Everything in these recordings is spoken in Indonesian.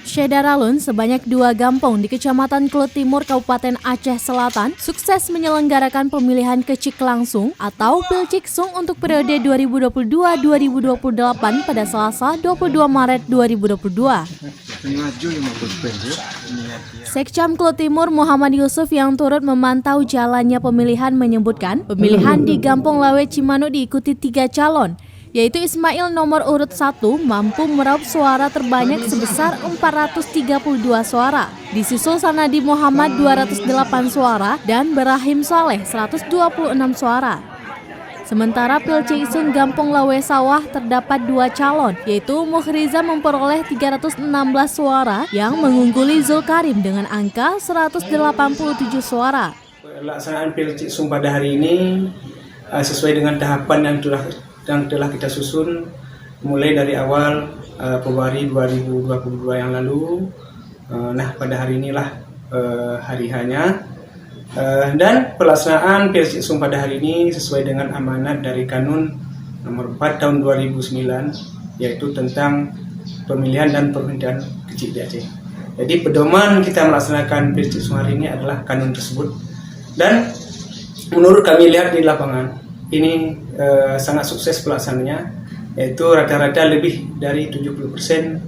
Syedaralun sebanyak 2 gampong di Kecamatan Klut Timur, Kabupaten Aceh Selatan sukses menyelenggarakan pemilihan kecik langsung atau Pilciksung untuk periode 2022-2028 pada Selasa 22 Maret 2022. Sekcam Klut Timur Muhammad Yusuf yang turut memantau jalannya pemilihan menyebutkan pemilihan di Gampong Lawe Cimanuk diikuti 3 calon, yaitu Ismail nomor urut 1 mampu meraup suara terbanyak sebesar 432 suara. Disusul Sanadi Muhammad 208 suara dan Berahim Saleh 126 suara. Sementara Pilciksung Gampong Lawe Sawah terdapat 2 calon, yaitu Mukhriza memperoleh 316 suara yang mengungguli Zulkarim dengan angka 187 suara. Pelaksanaan Pilciksung pada hari ini sesuai dengan tahapan yang telah kita susun mulai dari awal Februari 2022 yang lalu. Nah, pada hari inilah hari H-nya. Dan pelaksanaan Pilciksung pada hari ini sesuai dengan amanat dari Kanun nomor 4 tahun 2009, yaitu tentang pemilihan dan pemerintahan kecil di Aceh. Jadi pedoman kita melaksanakan Pilciksung hari ini adalah kanun tersebut. Dan menurut kami lihat di lapangan, ini sangat sukses pelaksananya, yaitu rata-rata lebih dari 70%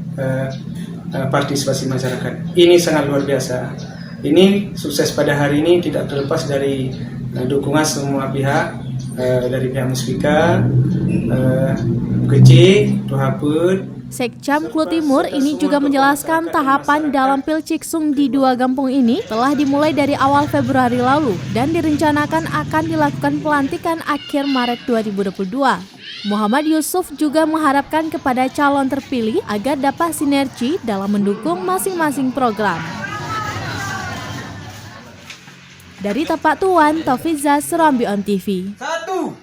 partisipasi masyarakat. Ini sangat luar biasa. Ini sukses pada hari ini tidak terlepas dari dukungan semua pihak, dari pihak Muspika, Kecik, Tuhaput. Sekcam Klut Timur ini juga menjelaskan tahapan dalam Pilciksung di 2 gampong ini telah dimulai dari awal Februari lalu dan direncanakan akan dilakukan pelantikan akhir Maret 2022. Muhammad Yusuf juga mengharapkan kepada calon terpilih agar dapat sinergi dalam mendukung masing-masing program. Dari Tapak Tuan, Taufiza, Serambi On TV. Satu.